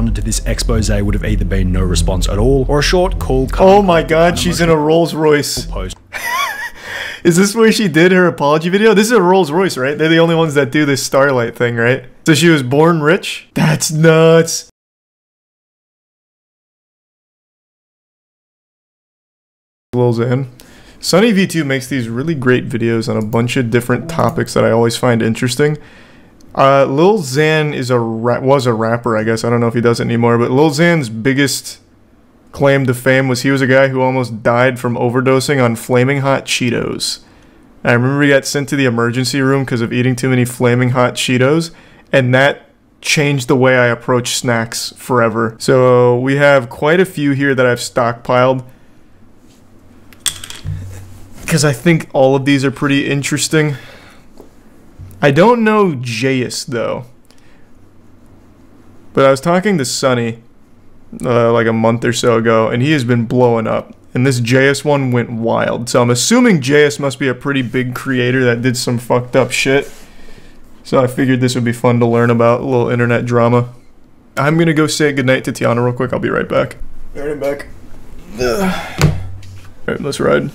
responded to this expose would have either been no response at all, or a short, cool, oh my god, she's in a Rolls Royce. Post. Is this where she did her apology video? This is a Rolls Royce, right? They're the only ones that do this Starlight thing, right? So she was born rich? That's nuts. Lil Xan. Sunny V2 makes these really great videos on a bunch of different topics that I always find interesting. Lil Xan is was a rapper, I guess. I don't know if he does it anymore, but Lil Xan's biggest claim to fame was he was a guy who almost died from overdosing on flaming hot Cheetos. I remember he got sent to the emergency room because of eating too many flaming hot Cheetos, and that changed the way I approach snacks forever. So we have quite a few here that I've stockpiled, because I think all of these are pretty interesting. I don't know Jayus though, but I was talking to Sunny like a month or so ago, and he has been blowing up, and this Jayus one went wild. So I'm assuming Jayus must be a pretty big creator that did some fucked up shit. So I figured this would be fun to learn about, a little internet drama. I'm gonna go say goodnight to Tiana real quick. I'll be right back. Alright, I'm back. Alright, let's ride.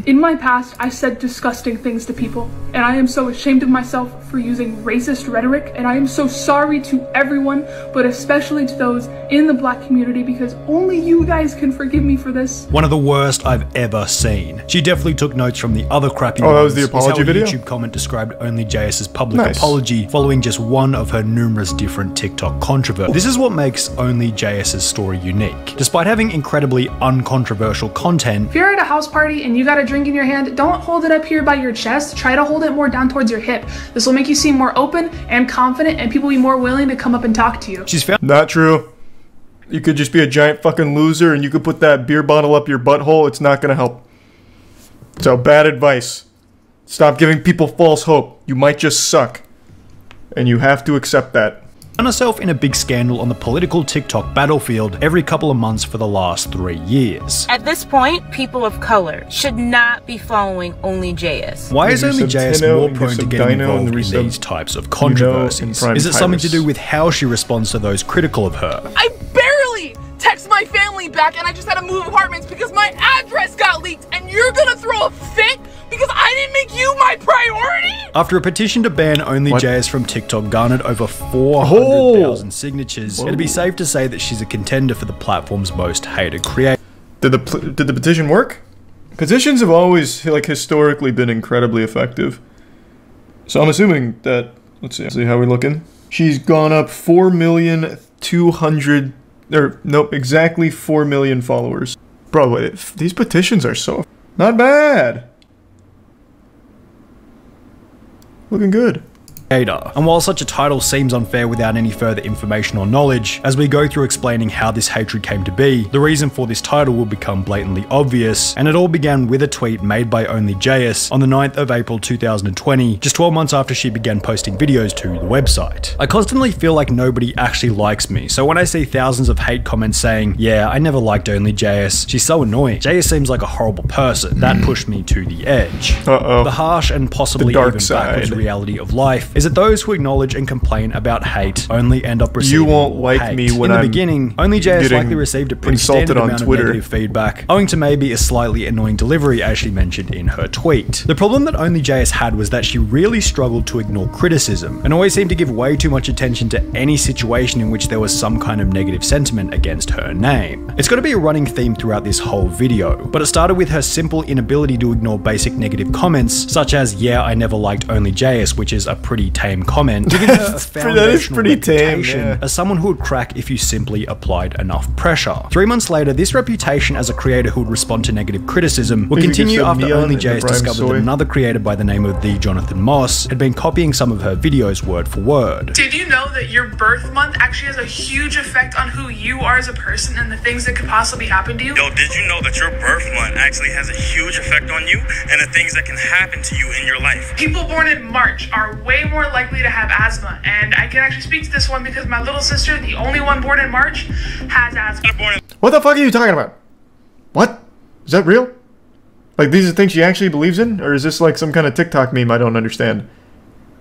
In my past, I said disgusting things to people, and I am so ashamed of myself for using racist rhetoric, and I am so sorry to everyone, but especially to those in the black community, because only you guys can forgive me for this. One of the worst I've ever seen. She definitely took notes from the other crappy ones. That was the apology video? YouTube comment described OnlyJayus' public apology following just one of her numerous different TikTok controversies. This is what makes OnlyJayus' story unique. Despite having incredibly uncontroversial content, if you're at a house party and you got a drink in your hand, don't hold it up here by your chest. Try to hold it more down towards your hip. This will make you seem more open and confident, and people will be more willing to come up and talk to you. She's found— Not true. You could just be a giant fucking loser and you could put that beer bottle up your butthole. It's not gonna help. So bad advice. Stop giving people false hope. You might just suck. And you have to accept that. herself in a big scandal on the political TikTok battlefield every couple of months for the last 3 years. At this point, people of color should not be following OnlyJayus. Why is OnlyJayus more prone to getting involved in these types of controversies? Is it something to do with how she responds to those critical of her? I barely text my family back, and I just had to move apartments because my address got leaked, and you're gonna throw a fit because I didn't make you my priority? After a petition to ban OnlyJayus from TikTok garnered over 400,000 signatures, it'd be safe to say that she's a contender for the platform's most hated creator. Did the petition work? Petitions have always, like, historically been incredibly effective. So I'm assuming that, let's see how we're looking. She's gone up 4,200,000, or nope, exactly 4 million followers. Bro, these petitions are so not bad. Looking good. And while such a title seems unfair without any further information or knowledge, as we go through explaining how this hatred came to be, the reason for this title will become blatantly obvious, and it all began with a tweet made by OnlyJayus on the 9th of April 2020, just 12 months after she began posting videos to the website. I constantly feel like nobody actually likes me, so when I see thousands of hate comments saying, yeah, I never liked OnlyJayus, she's so annoying, Jayus seems like a horrible person, that pushed me to the edge. The harsh and possibly even backwards reality of life is that those who acknowledge and complain about hate only end up receiving You won't like hate. me when In the I'm beginning, OnlyJayus likely received a pretty standard amount of negative feedback, owing to maybe a slightly annoying delivery as she mentioned in her tweet. The problem that OnlyJayus had was that she really struggled to ignore criticism, and always seemed to give way too much attention to any situation in which there was some kind of negative sentiment against her name. It's got to be a running theme throughout this whole video, but it started with her simple inability to ignore basic negative comments, such as, yeah, I never liked OnlyJayus, which is a pretty tame comment, giving her a foundational reputation as someone who would crack if you simply applied enough pressure. 3 months later, this reputation as a creator who would respond to negative criticism would continue after OnlyJayus discovered that another creator by the name of The Jonathan Moss had been copying some of her videos word for word. Did you know that your birth month actually has a huge effect on who you are as a person and the things that could possibly happen to you? Yo, did you know that your birth month actually has a huge effect on you and the things that can happen to you in your life? People born in March are way more likely to have asthma, and I can actually speak to this one because my little sister, the only one born in March, has asthma. What the fuck are you talking about? What? Is that real? Like, these are things she actually believes in? Or is this like some kind of TikTok meme I don't understand?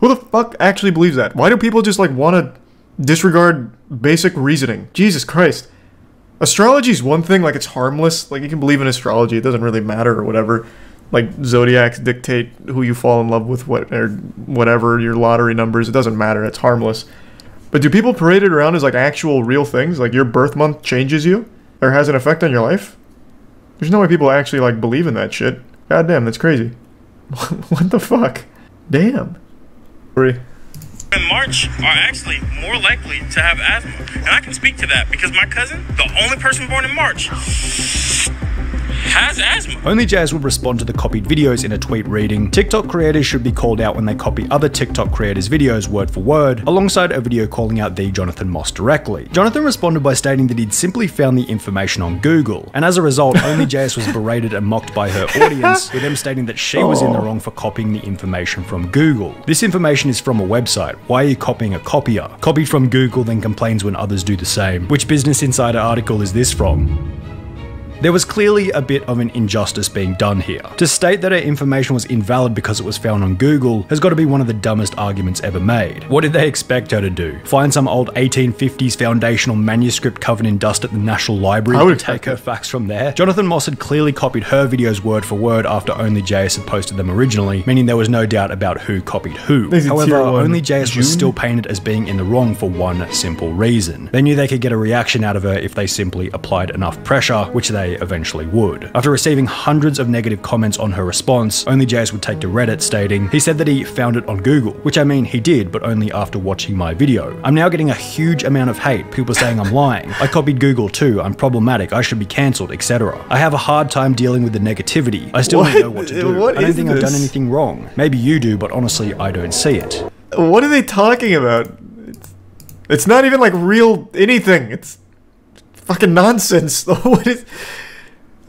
Who the fuck actually believes that? Why do people just like want to disregard basic reasoning. Jesus Christ. Astrology is one thing, like it's harmless. Like you can believe in astrology, it doesn't really matter or whatever. Like zodiacs dictate who you fall in love with, what or whatever, your lottery numbers, it doesn't matter, it's harmless. But do people parade it around as like actual real things? Like your birth month changes you? Or has an effect on your life? There's no way people actually like believe in that shit. God damn, that's crazy. What the fuck? Damn. In March are actually more likely to have asthma. And I can speak to that because my cousin, the only person born in March, has asthma. OnlyJayus would respond to the copied videos in a tweet reading, TikTok creators should be called out when they copy other TikTok creators' videos word for word, alongside a video calling out the Jonathan Moss directly. Jonathan responded by stating that he'd simply found the information on Google, and as a result, OnlyJayus was berated and mocked by her audience, with them stating that she was in the wrong for copying the information from Google. This information is from a website. Why are you copying a copier? Copied from Google, then complains when others do the same. Which Business Insider article is this from? There was clearly a bit of an injustice being done here. To state that her information was invalid because it was found on Google has got to be one of the dumbest arguments ever made. What did they expect her to do? Find some old 1850s foundational manuscript covered in dust at the National Library and take her facts from there? Jonathan Moss had clearly copied her videos word for word after OnlyJayus had posted them originally, meaning there was no doubt about who copied who. However, OnlyJayus was still painted as being in the wrong for one simple reason. They knew they could get a reaction out of her if they simply applied enough pressure, which they eventually would. After receiving hundreds of negative comments on her response, OnlyJayus would take to Reddit stating, he said that he found it on Google, which I mean he did, but only after watching my video. I'm now getting a huge amount of hate, people saying I'm lying. I copied Google too, I'm problematic, I should be cancelled, etc. I have a hard time dealing with the negativity. I still don't know what to do. I don't think I've done anything wrong. Maybe you do, but honestly, I don't see it. What are they talking about? It's not even like real anything. It's fucking nonsense. What is...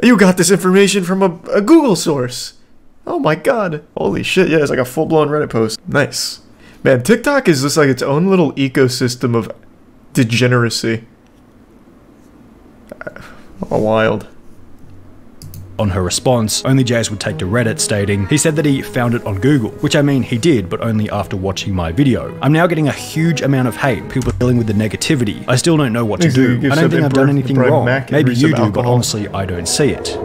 You got this information from a Google source. Oh my god. Holy shit, yeah, it's like a full-blown Reddit post. Nice. Man, TikTok is just like its own little ecosystem of degeneracy. Oh, wild. On her response, OnlyJayus would take to Reddit stating, he said that he found it on Google, which I mean he did, but only after watching my video. I'm now getting a huge amount of hate, people dealing with the negativity. I still don't know what to do. I don't think I've done anything wrong. Maybe you do, but honestly, I don't see it.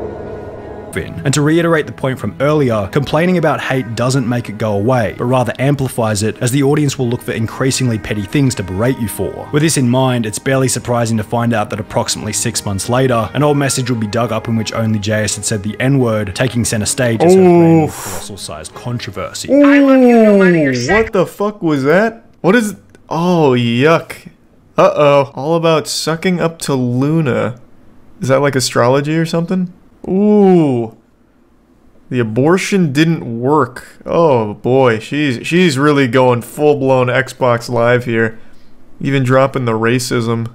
And to reiterate the point from earlier, complaining about hate doesn't make it go away, but rather amplifies it, as the audience will look for increasingly petty things to berate you for. With this in mind, it's barely surprising to find out that approximately 6 months later, an old message will be dug up in which OnlyJayus had said the N-word, taking center stage as her brand colossal-sized controversy. I love you no matter your sex. What the fuck was that? What is... Oh, yuck. Uh-oh. All about sucking up to Luna. Is that like astrology or something? Ooh, the abortion didn't work. Oh boy, she's really going full-blown Xbox Live here, even dropping the racism.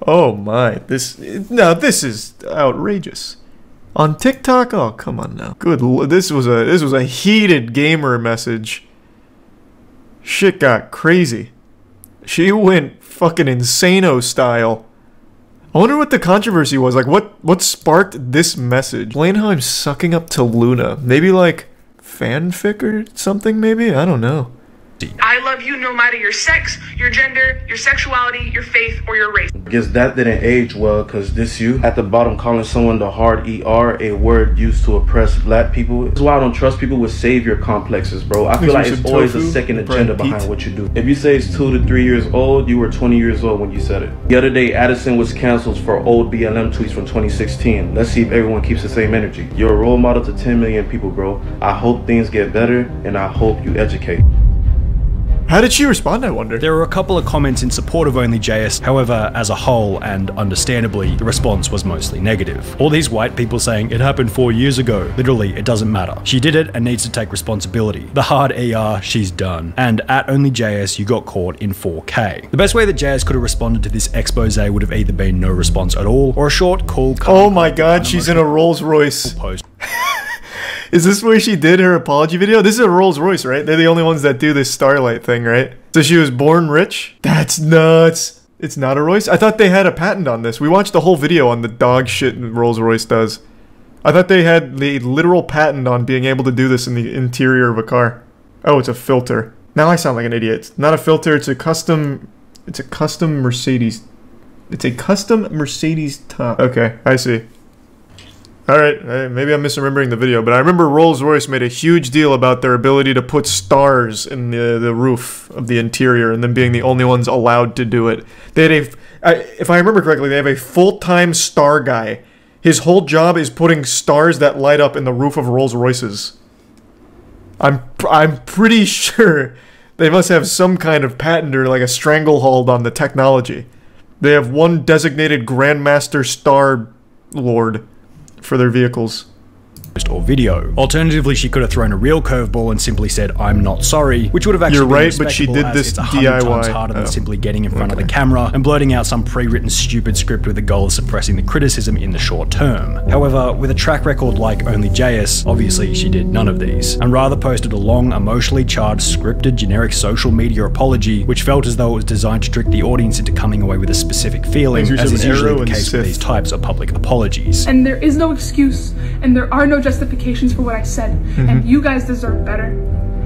Oh my, this is outrageous. On TikTok, oh come on now. Good, this was a heated gamer message. Shit got crazy. She went fucking insano style. I wonder what the controversy was. Like, what sparked this message? Explain how I'm sucking up to Luna. Maybe, like, fanfic or something, maybe? I don't know. I love you no matter your sex, your gender, your sexuality, your faith, or your race. I guess that didn't age well, because this you at the bottom calling someone the hard ER, a word used to oppress black people. That's why I don't trust people with savior complexes, bro. I feel like it's always a second agenda behind what you do. If you say it's 2 to 3 years old, you were 20 years old when you said it. The other day, Addison was canceled for old BLM tweets from 2016. Let's see if everyone keeps the same energy. You're a role model to 10 million people, bro. I hope things get better, and I hope you educate. How did she respond, I wonder? There were a couple of comments in support of OnlyJayus, however, as a whole, and understandably, the response was mostly negative. All these white people saying, it happened 4 years ago. Literally, it doesn't matter. She did it and needs to take responsibility. The hard ER, she's done. And at OnlyJayus, you got caught in 4K. The best way that Jayus could have responded to this expose would have either been no response at all, or a short, cool, oh my god, she's in a Rolls Royce. Post. Is this where she did her apology video? This is a Rolls Royce, right? They're the only ones that do this Starlight thing, right? So she was born rich? That's nuts. It's not a Royce? I thought they had a patent on this. We watched the whole video on the dog shit Rolls Royce does. I thought they had the literal patent on being able to do this in the interior of a car. Oh, it's a filter. Now I sound like an idiot. It's not a filter, it's a custom It's a custom Mercedes. It's a custom Mercedes top. Okay, I see. Alright, maybe I'm misremembering the video, but I remember Rolls-Royce made a huge deal about their ability to put stars in the roof of the interior and them being the only ones allowed to do it. They had if I remember correctly, they have a full-time star guy. His whole job is putting stars that light up in the roof of Rolls-Royces. I'm pretty sure they must have some kind of patent or like a stranglehold on the technology. They have one designated Grandmaster Star Lord for their vehicles. Or video. Alternatively, she could have thrown a real curveball and simply said, "I'm not sorry," which would have actually been respectable, but she did this it's 100 times harder than simply getting in front of the camera and blurting out some pre-written stupid script with the goal of suppressing the criticism in the short term. However, with a track record like OnlyJayus, obviously she did none of these, and rather posted a long, emotionally charged, scripted, generic social media apology, which felt as though it was designed to trick the audience into coming away with a specific feeling, as is usually the case with these types of public apologies. And there is no excuse, and there are no justifications for what I said, and you guys deserve better.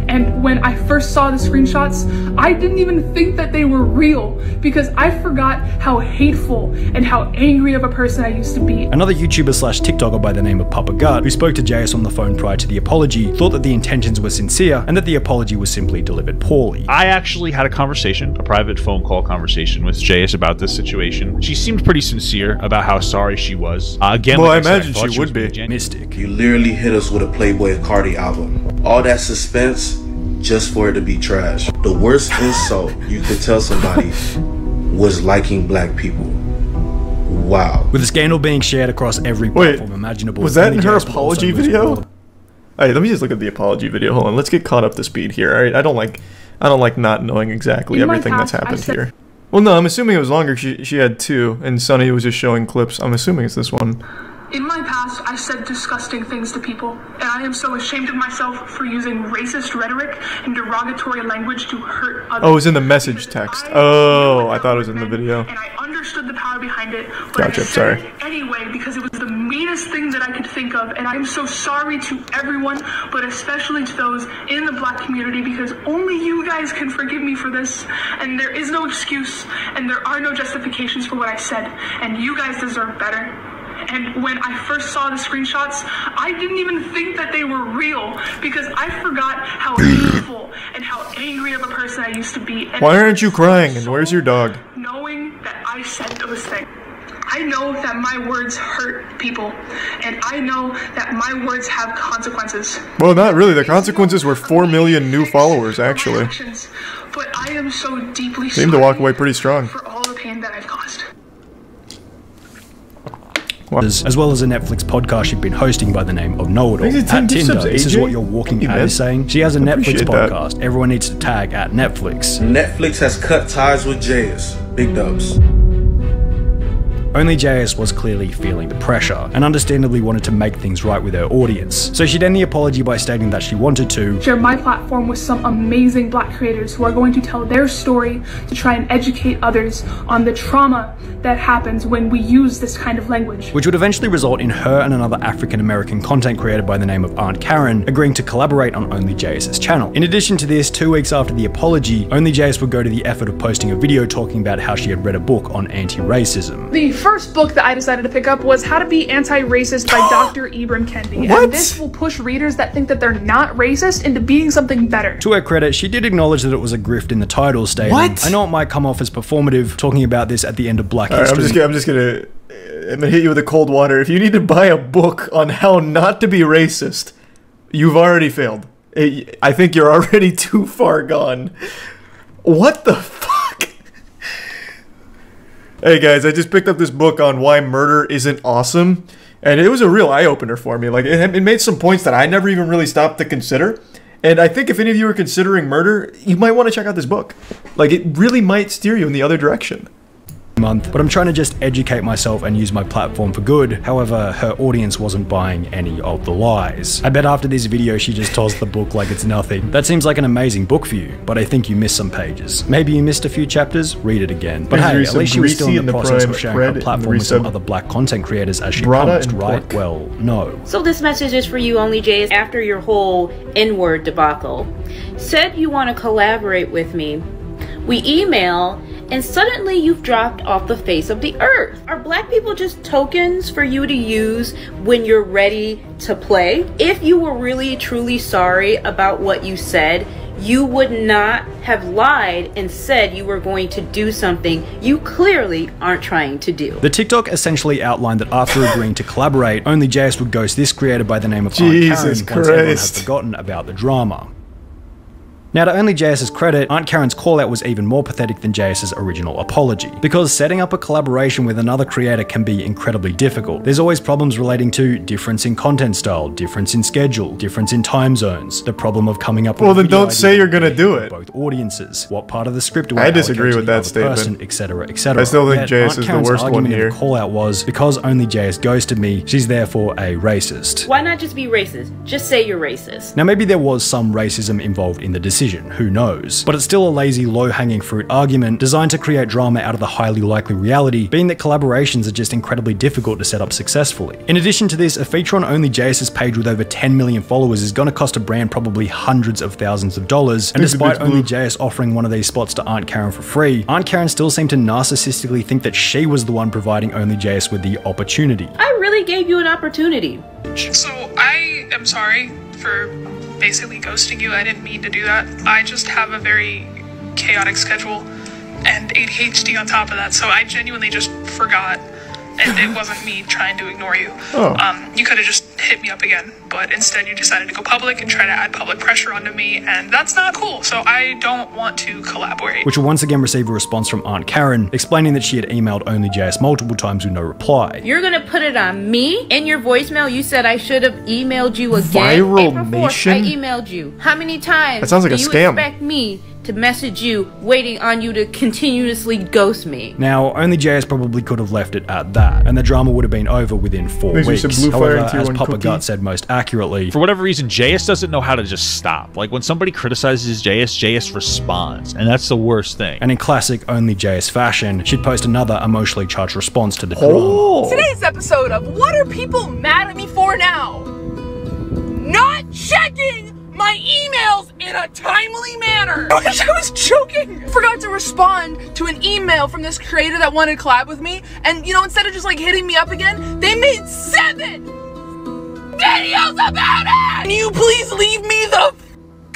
And when I first saw the screenshots, I didn't even think that they were real because I forgot how hateful and how angry of a person I used to be. Another YouTuber slash TikToker by the name of Papa Gut, who spoke to Jayus on the phone prior to the apology, thought that the intentions were sincere and that the apology was simply delivered poorly. I actually had a conversation, a private phone call conversation with Jayus about this situation. She seemed pretty sincere about how sorry she was. Again, well, like I imagine she would be. Mystic. You literally hit us with a Playboy Cardi album. All that suspense just for it to be trash. The worst insult you could tell somebody was liking black people. Wow. With the scandal being shared across every platform imaginable. Was that in her apology video? Alright, let me just look at the apology video. Hold on, let's get caught up to speed here. Alright, I don't like not knowing exactly everything that's happened here. Well, no, I'm assuming it was longer. She had two, and Sunny was just showing clips. I'm assuming it's this one. In my past, I said disgusting things to people, and I am so ashamed of myself for using racist rhetoric and derogatory language to hurt others. Oh, it was in the message text. Oh, I thought it was in the video. And I understood the power behind it, but gotcha, I said it anyway because it was the meanest thing that I could think of, and I am so sorry to everyone, but especially to those in the black community because only you guys can forgive me for this, and there is no excuse, and there are no justifications for what I said, and you guys deserve better. And when I first saw the screenshots, I didn't even think that they were real because I forgot how hateful and how angry of a person I used to be. And why aren't you crying? And where's your dog? Knowing that I said those things. I know that my words hurt people, and I know that my words have consequences. Well, not really. The consequences were 4 million new followers, actually. But I am so deeply sorry. Seemed to walk away pretty strong. For all the pain that I've caused. As well as a Netflix podcast she'd been hosting by the name of Know-It-All. At Tinder, this is what your walking ad is saying. She has a Netflix podcast. Everyone needs to tag at Netflix. Netflix has cut ties with Jayus. Big dubs. OnlyJayus was clearly feeling the pressure, and understandably wanted to make things right with her audience. So she'd end the apology by stating that she wanted to share my platform with some amazing black creators who are going to tell their story to try and educate others on the trauma that happens when we use this kind of language. Which would eventually result in her and another African-American content creator by the name of Aunt Karen agreeing to collaborate on OnlyJayus' channel. In addition to this, 2 weeks after the apology, OnlyJayus would go to the effort of posting a video talking about how she had read a book on anti-racism. The first book that I decided to pick up was How to Be Anti-Racist by Dr. Ibram Kendi. What? And this will push readers that think that they're not racist into being something better. To her credit, she did acknowledge that it was a grift in the title stating, I know it might come off as performative, talking about this at the end of Black History. I'm gonna hit you with the cold water. If you need to buy a book on how not to be racist, you've already failed. I think you're already too far gone. What the fuck? Hey guys, I just picked up this book on why murder isn't awesome, and it was a real eye-opener for me. Like, it made some points that I never even really stopped to consider, and I think if any of you are considering murder, you might want to check out this book. Like, it really might steer you in the other direction. Month, but I'm trying to just educate myself and use my platform for good. However, her audience wasn't buying any of the lies. I bet after this video she just tossed the book like it's nothing. That seems like an amazing book for you, but I think you missed some pages. Maybe you missed a few chapters, read it again. But hey, at least she was still in the process of sharing her platform with some other black content creators as she promised, right? Well, no. So this message is for you, OnlyJayus, after your whole N-word debacle. Said you want to collaborate with me. We email and suddenly you've dropped off the face of the earth. Are black people just tokens for you to use when you're ready to play? If you were really truly sorry about what you said, you would not have lied and said you were going to do something you clearly aren't trying to do. The TikTok essentially outlined that after agreeing to collaborate, OnlyJayus would ghost this creator by the name of Aunt Karen once everyone had forgotten about the drama. Now, to OnlyJayus' credit, Aunt Karen's callout was even more pathetic than Jayus' original apology, because setting up a collaboration with another creator can be incredibly difficult. There's always problems relating to difference in content style, difference in schedule, difference in time zones, the problem of coming up with well, then don't say you're gonna do it. Both audiences, what part of the script do I disagree with that statement, etc., etc. I still think Jayus is the worst one here. The callout was, because OnlyJayus ghosted me, she's therefore a racist. Why not just be racist? Just say you're racist. Now, maybe there was some racism involved in the decision. Who knows? But it's still a lazy, low-hanging fruit argument designed to create drama out of the highly likely reality being that collaborations are just incredibly difficult to set up successfully. In addition to this, a feature on OnlyJayus' page with over 10 million followers is going to cost a brand probably hundreds of thousands of dollars, and despite OnlyJayus offering one of these spots to Aunt Karen for free, Aunt Karen still seemed to narcissistically think that she was the one providing OnlyJayus with the opportunity. I really gave you an opportunity. So I am sorry for basically ghosting you. I didn't mean to do that. I just have a very chaotic schedule and ADHD on top of that, so I genuinely just forgot. And it wasn't me trying to ignore you. You could have just hit me up again, but instead you decided to go public and try to add public pressure onto me, and that's not cool, so I don't want to collaborate. Which will once again receive a response from Aunt Karen, explaining that she had emailed OnlyJayus multiple times with no reply. You're gonna put it on me? In your voicemail, you said I should have emailed you again. Viral April 4th, Nation? I emailed you. How many times that sounds like do a you scam. expect me to message you, waiting on you to continuously ghost me? Now, OnlyJayus probably could have left it at that, and the drama would have been over within 4 weeks. However, as Papa Gut said most accurately, for whatever reason, Jayus doesn't know how to just stop. Like, when somebody criticizes Jayus responds, and that's the worst thing. And in classic OnlyJayus fashion, she'd post another emotionally charged response to the drama. Today's episode of What Are People Mad at Me For Now? Not checking my emails in a timely manner. I wish I was joking. I forgot to respond to an email from this creator that wanted to collab with me, and you know, instead of just like hitting me up again, they made 7 videos about it. Can you please leave me the f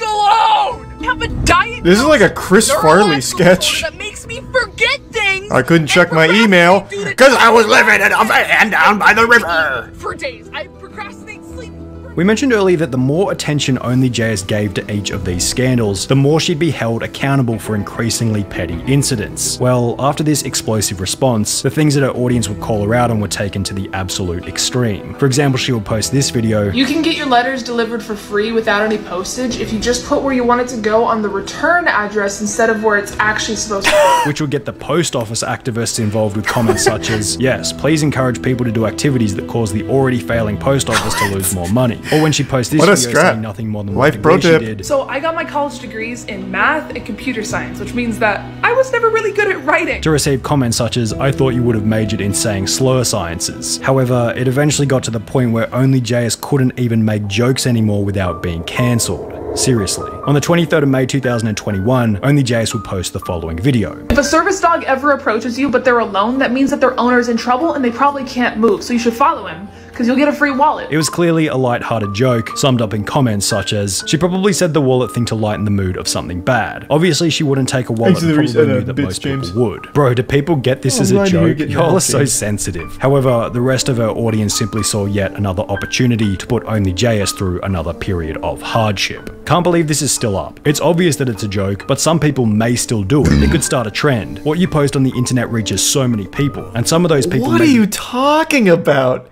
alone? I have a diet. This is like a Chris Farley sketch. That makes me forget things. I couldn't check my email because I was living in a van down by the river for days. I procrastinate sleep. We mentioned earlier that the more attention OnlyJayus gave to each of these scandals, the more she'd be held accountable for increasingly petty incidents. Well, after this explosive response, the things that her audience would call her out on were taken to the absolute extreme. For example, she would post this video. You can get your letters delivered for free without any postage if you just put where you want it to go on the return address instead of where it's actually supposed to be. Which would get the post office activists involved with comments such as, yes, please encourage people to do activities that cause the already failing post office to lose more money. Or when she posted this video saying nothing more than what she did. So I got my college degrees in math and computer science, which means that I was never really good at writing. To receive comments such as, I thought you would have majored in saying slur sciences. However, it eventually got to the point where OnlyJayus couldn't even make jokes anymore without being cancelled. Seriously. On the 23rd of May 2021, OnlyJayus would post the following video. If a service dog ever approaches you but they're alone, that means that their owner is in trouble and they probably can't move, so you should follow him, because you'll get a free wallet. It was clearly a light-hearted joke, summed up in comments such as, she probably said the wallet thing to lighten the mood of something bad. Obviously, she wouldn't take a wallet and probably knew that most people would. Bro, do people get this as a joke? Y'all are so sensitive. However, the rest of her audience simply saw yet another opportunity to put OnlyJayus through another period of hardship. Can't believe this is still up. It's obvious that it's a joke, but some people may still do it. It could start a trend. What you post on the internet reaches so many people, and some of those people— What are you talking about?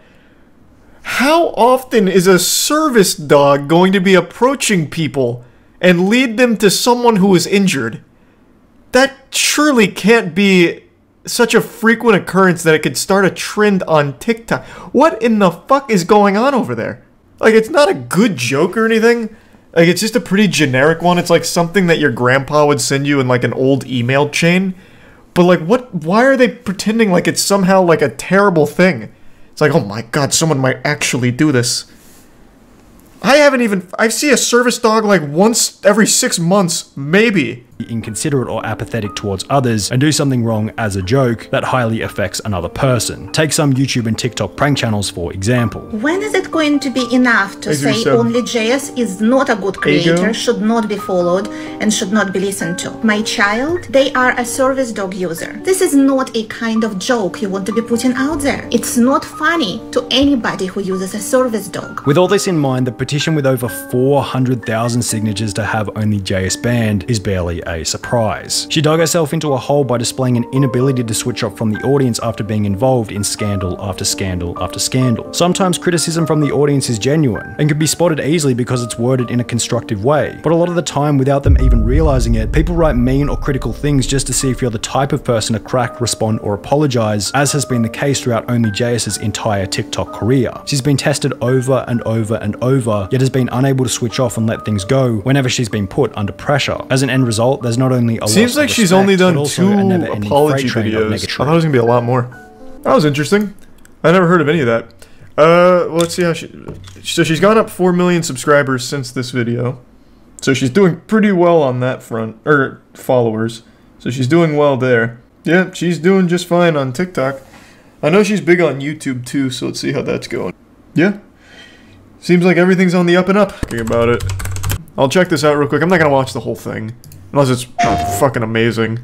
How often is a service dog going to be approaching people and lead them to someone who is injured? That surely can't be such a frequent occurrence that it could start a trend on TikTok. What in the fuck is going on over there? Like, it's not a good joke or anything. Like, it's just a pretty generic one. It's like something that your grandpa would send you in like an old email chain. But like, why are they pretending like it's somehow like a terrible thing? It's like, oh my god, someone might actually do this. I see a service dog like once every 6 months, maybe. inconsiderate or apathetic towards others and do something wrong as a joke that highly affects another person. Take some YouTube and TikTok prank channels for example. When is it going to be enough to say OnlyJayus is not a good creator, should not be followed, and should not be listened to? My child, they are a service dog user. This is not a kind of joke you want to be putting out there. It's not funny to anybody who uses a service dog. With all this in mind, the petition with over 400,000 signatures to have OnlyJayus banned is barely a surprise. She dug herself into a hole by displaying an inability to switch off from the audience after being involved in scandal after scandal after scandal. Sometimes criticism from the audience is genuine and can be spotted easily because it's worded in a constructive way, but a lot of the time, without them even realizing it, people write mean or critical things just to see if you're the type of person to crack, respond, or apologize, as has been the case throughout OnlyJayus' entire TikTok career. She's been tested over and over and over, yet has been unable to switch off and let things go whenever she's been put under pressure. As an end result, there's not only a seems like she's only done 2 apology videos. I thought it was gonna be a lot more. That was interesting. I never heard of any of that. Let's see how so she's gone up 4 million subscribers since this video. So she's doing pretty well on that front, or followers. So she's doing well there. Yeah, she's doing just fine on TikTok. I know she's big on YouTube too, so let's see how that's going. Yeah. Seems like everything's on the up and up. Think about it. I'll check this out real quick. I'm not gonna watch the whole thing. Unless it's fucking amazing.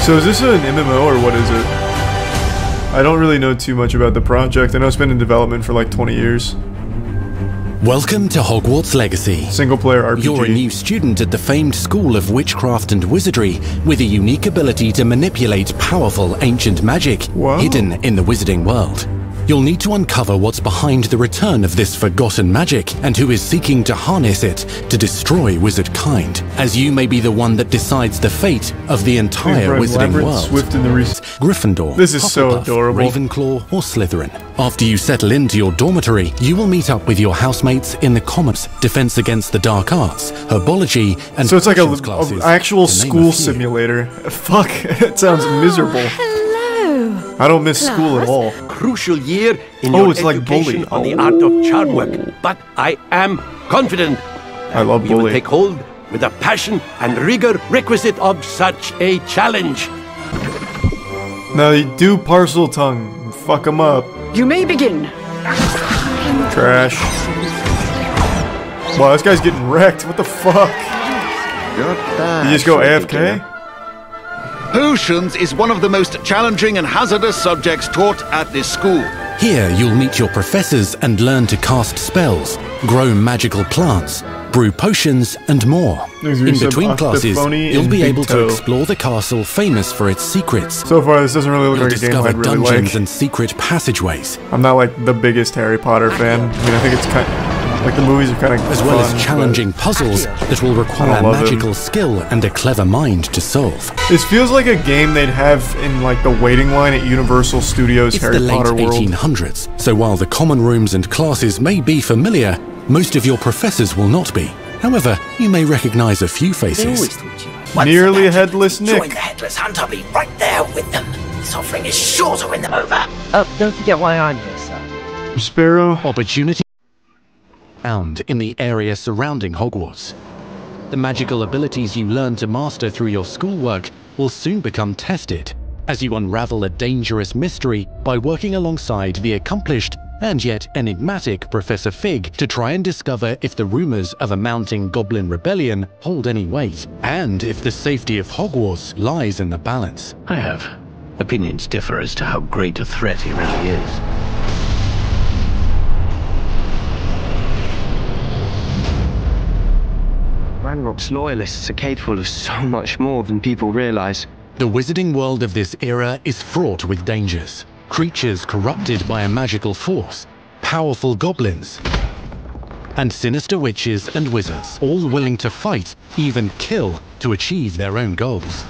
So is this an MMO or what is it? I don't really know too much about the project. I know it's been in development for like 20 years. Welcome to Hogwarts Legacy. Single-player RPG. You're a new student at the famed School of Witchcraft and Wizardry with a unique ability to manipulate powerful ancient magic hidden in the wizarding world. You'll need to uncover what's behind the return of this forgotten magic and who is seeking to harness it to destroy wizard kind, as you may be the one that decides the fate of the entire wizarding world. Swift in the Gryffindor, this is so adorable. Ravenclaw, or Slytherin. After you settle into your dormitory, you will meet up with your housemates in the Commons, Defense Against the Dark Arts, Herbology, and so it's like a actual school simulator. Fuck, it sounds miserable. I don't miss school at all. Crucial year in your education on the art of charm work, but I am confident I love we will take hold with the passion and rigor requisite of such a challenge. Now you do parcel tongue. Fuck them up. You may begin. Trash. Wow, this guy's getting wrecked. What the fuck? You just go AFK? Potions is one of the most challenging and hazardous subjects taught at this school. Here you'll meet your professors and learn to cast spells, grow magical plants, brew potions, and more. In between classes, you'll be able to explore the castle famous for its secrets. So far, this doesn't really look like a game I'd really like. Dungeons and secret passageways. I'm not like the biggest Harry Potter fan. I mean, I think it's kind of like the movies are kind of as well as challenging puzzles that will require magical skill and a clever mind to solve. This feels like a game they'd have in like the waiting line at Universal Studios Harry Potter World. It's the late 1800s, so while the common rooms and classes may be familiar, most of your professors will not be. However, you may recognize a few faces. Nearly headless Nick. Join the headless hunt, I'll be right there with them. This offering is sure to win them over. Don't forget why I'm here, sir. Sparrow. Opportunity found in the area surrounding Hogwarts. The magical abilities you learn to master through your schoolwork will soon become tested as you unravel a dangerous mystery by working alongside the accomplished and yet enigmatic Professor Fig to try and discover if the rumors of a mounting goblin rebellion hold any weight, and if the safety of Hogwarts lies in the balance. I have opinions differ as to how great a threat he really is. Ranrock's loyalists are capable of so much more than people realize. The wizarding world of this era is fraught with dangers. Creatures corrupted by a magical force, powerful goblins, and sinister witches and wizards, all willing to fight, even kill, to achieve their own goals.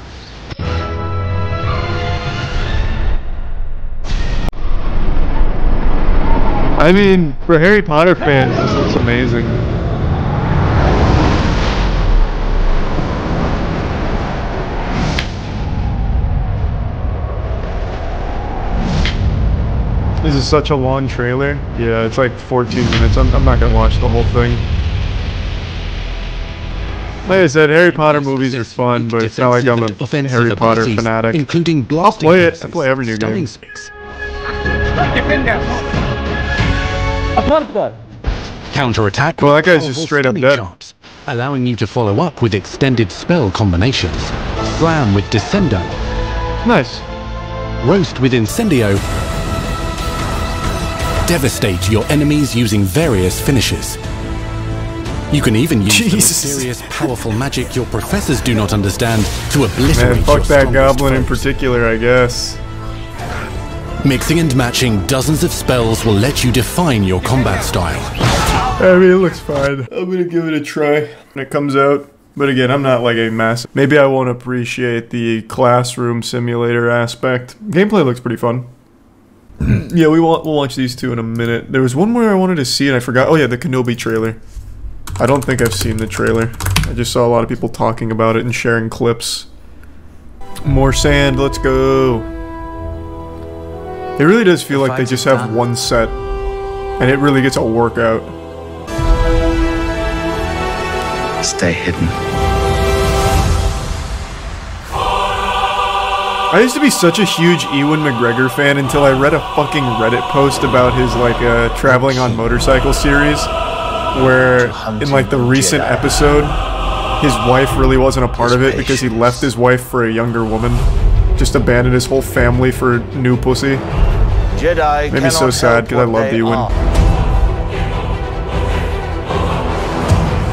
I mean, for Harry Potter fans, this looks amazing. This is such a long trailer. Yeah, it's like 14 minutes. I'm not gonna watch the whole thing. Like I said, Harry Potter movies are fun, but it's not like I'm a Harry Potter fanatic. Including I'll play it. I play every new game. Counterattack. Well, that guy's just straight up dead. Shots, allowing you to follow up with extended spell combinations. Slam with Descendo. Nice. Roast with Incendio. Devastate your enemies using various finishes. You can even use the mysterious, powerful magic your professors do not understand to obliterate Man, fuck that goblin in particular, I guess. Mixing and matching dozens of spells will let you define your combat style. I mean, it looks fine. I'm gonna give it a try when it comes out. But again, I'm not like a massive... Maybe I won't appreciate the classroom simulator aspect. Gameplay looks pretty fun. Yeah, we'll watch these two in a minute. There was one more I wanted to see and I forgot. Oh yeah, the Kenobi trailer. I don't think I've seen the trailer. I just saw a lot of people talking about it and sharing clips. More sand, let's go. It really does feel like they just have one set. And it really gets a workout. Stay hidden. I used to be such a huge Ewan McGregor fan until I read a fucking Reddit post about his like traveling on motorcycle series, where in like the recent episode, his wife really wasn't a part of it because he left his wife for a younger woman, just abandoned his whole family for new pussy. Jedi made me so sad because I loved Ewan.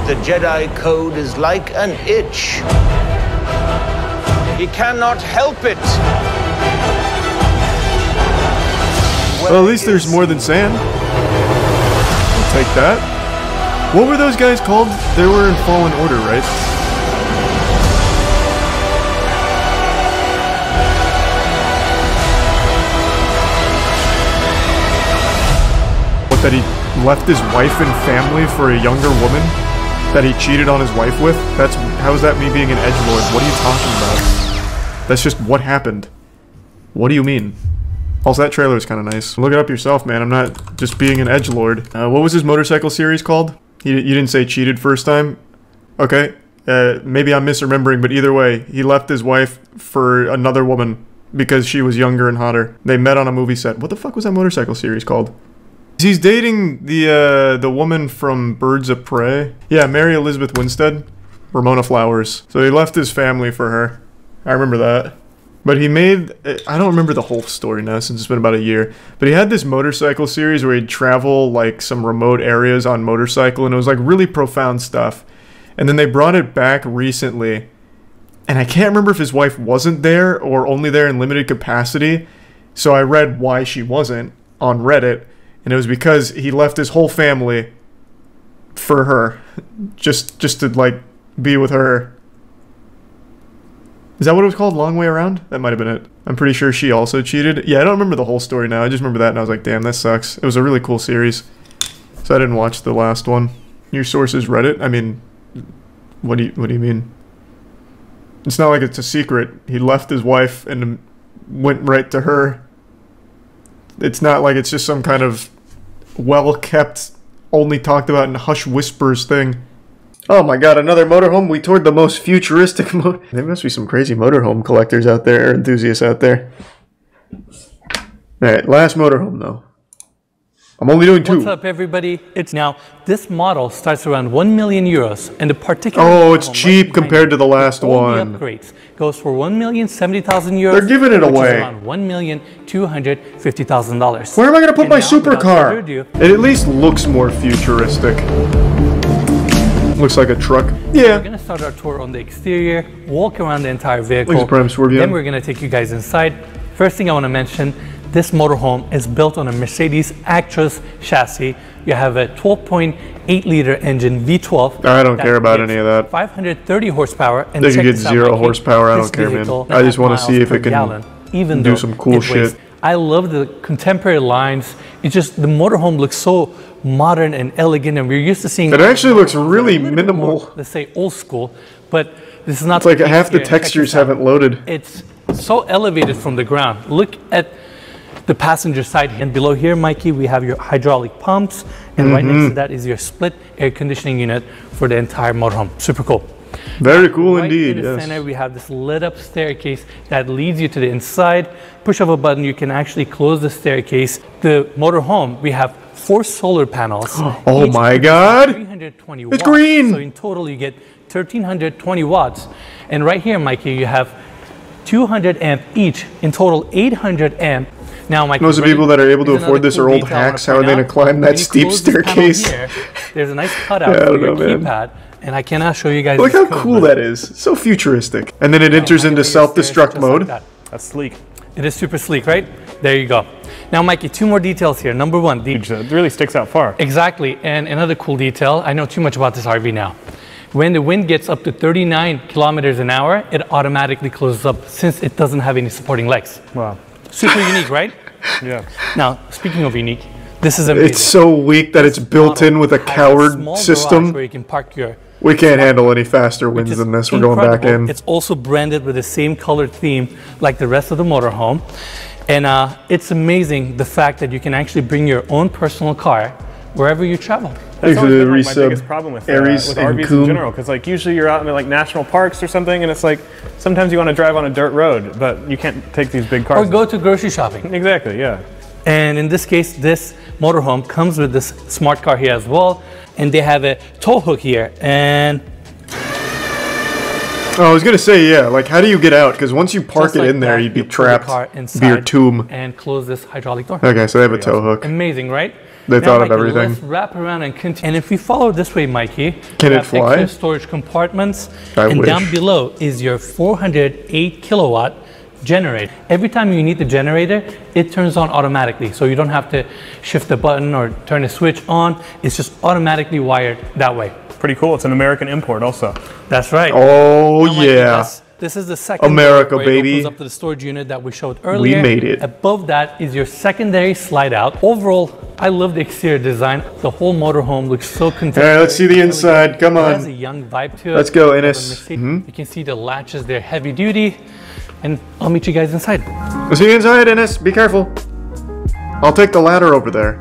The Jedi Code is like an itch. He cannot help it. Well, at least there's more than sand. I'll take that. What were those guys called? They were in Fallen Order, right? What, that he left his wife and family for a younger woman that he cheated on his wife with? How is that me being an edgelord? What are you talking about? That's just what happened. What do you mean? Also, that trailer is kind of nice. Look it up yourself, man. I'm not just being an edgelord. What was his motorcycle series called? You didn't say cheated first time? Okay. Maybe I'm misremembering, but either way, he left his wife for another woman because she was younger and hotter. They met on a movie set. What the fuck was that motorcycle series called? He's dating the woman from Birds of Prey. Yeah, Mary Elizabeth Winstead. Ramona Flowers. So he left his family for her. I remember that. But he made... I don't remember the whole story now since it's been about a year. But he had this motorcycle series where he'd travel like some remote areas on motorcycle. And it was like really profound stuff. And then they brought it back recently. And I can't remember if his wife wasn't there or only there in limited capacity. So I read why she wasn't on Reddit. And it was because he left his whole family for her. Just to like be with her. Is that what it was called? Long Way Around? That might have been it. I'm pretty sure she also cheated. Yeah, I don't remember the whole story now. I just remember that and I was like, damn, that sucks. It was a really cool series. So I didn't watch the last one. Your source is Reddit? I mean, what do you mean? It's not like it's a secret. He left his wife and went right to her. It's not like it's just some kind of well-kept, only talked about in hush whispers thing. Oh my god, another motorhome? We toured the most futuristic There must be some crazy motorhome collectors out there, or enthusiasts out there. Alright, last motorhome though. I'm only doing 2. What's up everybody? It's now, this model starts around 1 million euros, and the particular... Oh, it's cheap compared to the last one. The upgrades goes for 1,070,000 euros. They're giving it away. Around $1,250,000. Where am I going to put my supercar? It at least looks more futuristic. Looks like a truck. Yeah. We're going to start our tour on the exterior, walk around the entire vehicle. Then we're going to take you guys inside. First thing I want to mention, this motorhome is built on a Mercedes Actros chassis. You have a 12.8 liter engine V12. I don't care about any of that. 530 horsepower. And they can get 0 horsepower. I don't care, man. I just want to see if it can do some cool shit. I love the contemporary lines. It's just the motorhome looks so modern and elegant, and we're used to seeing. It actually looks really minimal. More, let's say old school, but this is not. It's like half the textures haven't loaded. It's so elevated from the ground. Look at the passenger side. And below here, Mikey, we have your hydraulic pumps, and right next to that is your split air conditioning unit for the entire motorhome. Super cool. Very cool right indeed. In the yes. center, we have this lit up staircase that leads you to the inside. Push of a button, you can actually close the staircase. The motorhome, we have 4 solar panels. Oh my God! 320 it's watts. green. So in total, you get 1,320 watts. And right here, Mikey, you have 200 amp each. In total, 800 amp. Now, Mikey, most of the people that are able to afford this are old hacks. How are they going to climb that steep staircase? Here, there's a nice cutout for your keypad. And I cannot show you guys. Look how cool that is. It's so futuristic. And then it enters into self-destruct mode. Like that's sleek. It is super sleek, right? There you go. Now, Mikey, 2 more details here. Number 1. It really sticks out far. Exactly. And another cool detail. I know too much about this RV now. When the wind gets up to 39 kilometers an hour, it automatically closes up since it doesn't have any supporting legs. Wow. Super unique, right? Yeah. Now, speaking of unique, this is amazing. It's so weak that it's built in with a coward system. Where you can park your we can't handle any faster winds than this. We're going back in. It's also branded with the same colored theme like the rest of the motorhome. And it's amazing the fact that you can actually bring your own personal car wherever you travel. That's always been like my biggest problem with RVs in general, because like usually you're out in like national parks or something, and it's like sometimes you want to drive on a dirt road, but you can't take these big cars. Or go to grocery shopping. Exactly, yeah. And in this case, this motorhome comes with this smart car here as well, and they have a tow hook here. And oh, I was gonna say, yeah, like how do you get out? Because once you park it in there, you'd be trapped. Be your tomb. And close this hydraulic door. Okay, so they have a tow hook. Amazing, right? They thought of everything. Let's wrap around and continue. And if we follow this way, Mikey, can it fly? Extra storage compartments. I wish. Down below is your 408 kilowatt generator. Every time you need the generator, it turns on automatically. So you don't have to shift the button or turn the switch on. It's just automatically wired that way. Pretty cool. It's an American import also. That's right. Oh, now, yeah. This is the second America, where baby. It opens up to the storage unit that we showed earlier. We made it. Above that is your secondary slide out. Overall, I love the exterior design. The whole motorhome looks so contemporary. All right, let's see the inside. Come on. It has a young vibe to it. Let's go, Ines. You can see the latches. They're heavy duty. And I'll meet you guys inside. Let's see you inside, Ines. Be careful. I'll take the ladder over there.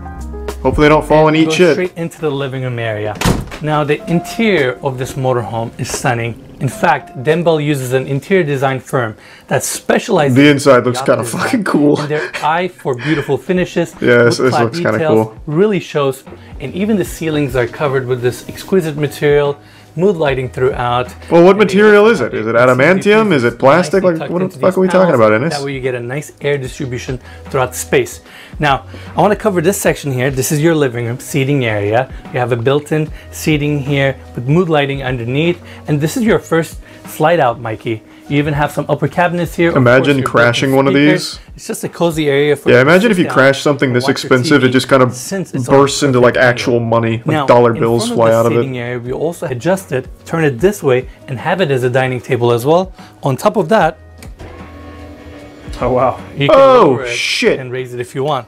Hopefully they don't fall and eat shit. Straight into the living room area. Now the interior of this motorhome is stunning. In fact, Denbel uses an interior design firm that specializes. The inside looks kind of fucking cool. And their eye for beautiful finishes. Yeah, this looks kind of cool. Really shows, and even the ceilings are covered with this exquisite material. Mood lighting throughout. Well, what material is it? Is it adamantium? Is it plastic? Like, what the fuck are we talking about, Ines? That way you get a nice air distribution throughout the space. Now, I want to cover this section here. This is your living room seating area. You have a built-in seating here with mood lighting underneath. And this is your first slide out, Mikey. You even have some upper cabinets here. Imagine crashing one of these. It's just a cozy area for yeah, imagine if you crash something this expensive, it just kind of bursts into like actual money, like dollar bills fly out of it. Area, we also adjust it, turn it this way, and have it as a dining table as well. On top of that, oh wow, you can lower it and raise it if you want.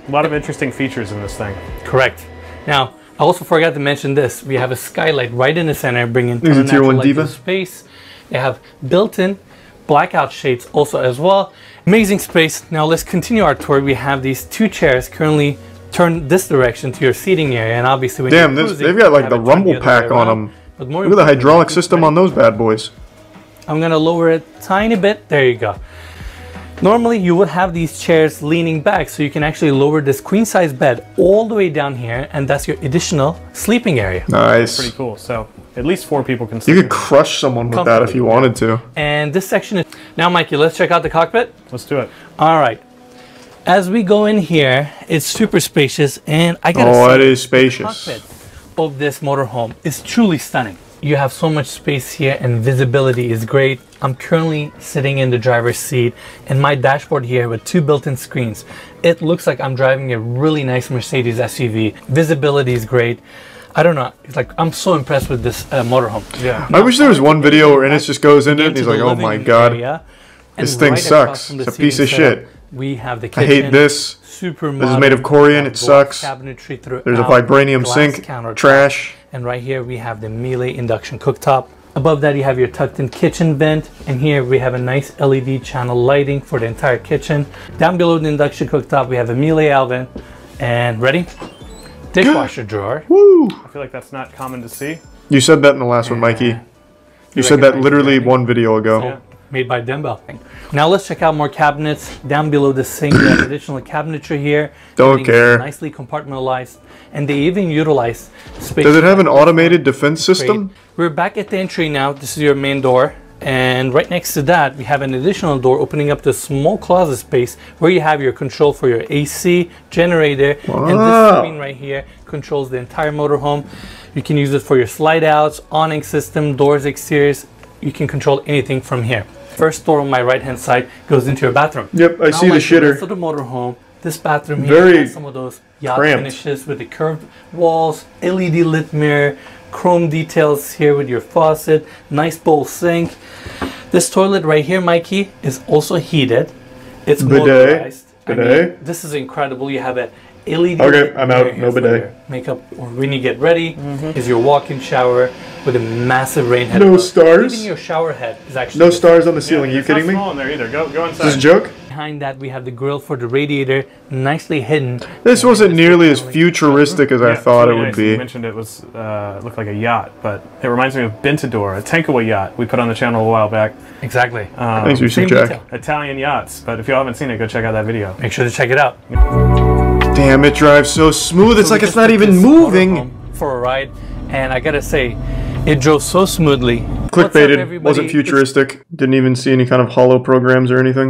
A lot of interesting features in this thing. Correct. Now, I also forgot to mention this. We have a skylight right in the center, bringing Tier 1 Diva space. They have built-in blackout shades also as well. Amazing space. Now let's continue our tour. We have these 2 chairs currently turned this direction to your seating area, and obviously when damn, they've got like the rumble pack on them. Look at the hydraulic system on those bad boys. I'm gonna lower it a tiny bit. There you go. Normally you would have these chairs leaning back, so you can actually lower this queen size bed all the way down here, and that's your additional sleeping area. Nice. Pretty cool. So at least 4 people can sleep. You could crush someone with that if you wanted to. And this section is... Now, Mikey, let's check out the cockpit. Let's do it. All right. As we go in here, it's super spacious, and I gotta say, it is spacious. The cockpit of this motorhome is truly stunning. You have so much space here, and visibility is great. I'm currently sitting in the driver's seat, and my dashboard here with 2 built-in screens. It looks like I'm driving a really nice Mercedes SUV. Visibility is great. I don't know. It's like I'm so impressed with this motorhome. Yeah. I wish there was one video where Ines just goes into it and he's like, "Oh my god, this thing sucks. It's a piece of shit. We have the kitchen. I hate this. Super this is made of Corian. It sucks. There's a vibranium sink. Trash. And right here we have the Miele induction cooktop. Above that you have your tucked in kitchen vent, and here we have a nice LED channel lighting for the entire kitchen. Down below the induction cooktop we have a Miele oven, and ready? Dishwasher drawer. Woo! I feel like that's not common to see. You said that in the last one, Mikey. You said that literally one video ago. Yeah. Made by Demba. Now let's check out more cabinets. Down below the sink we have additional cabinetry here. Don't care. Nicely compartmentalized, and they even utilize space. Does it have an automated defense system? We're back at the entry now. This is your main door, and right next to that we have an additional door opening up the small closet space where you have your control for your AC, generator, and this screen right here controls the entire motorhome. You can use it for your slide outs, awning system, doors, exteriors. You can control anything from here. First door on my right hand side goes into your bathroom. Yep, I see the shitter. The rest of the motorhome, this bathroom here has some of those yacht finishes with the curved walls, LED lit mirror, chrome details here with your faucet, nice bowl sink. This toilet right here, Mikey, is also heated. It's motorized. Bidet. This is incredible. You have a LED. Okay, I'm out. No bidet. Makeup, or when you get ready, is your walk-in shower with a massive rain head. No stars. Even your shower head is actually no stars on the ceiling. Are you kidding me? Not small in there either. Go inside. Is this a joke? Behind that, we have the grill for the radiator, nicely hidden. This wasn't nearly as futuristic as I thought it would be. You mentioned it was looked like a yacht, but it reminds me of Bentador, a Tankaway yacht we put on the channel a while back. Exactly. Thanks, Jack. Italian yachts, but if you haven't seen it, go check out that video. Make sure to check it out. Damn, it drives so smooth. It's like it's not even moving. For a ride, and I gotta say, it drove so smoothly. Clickbaited. Wasn't futuristic. Didn't even see any kind of holo programs or anything.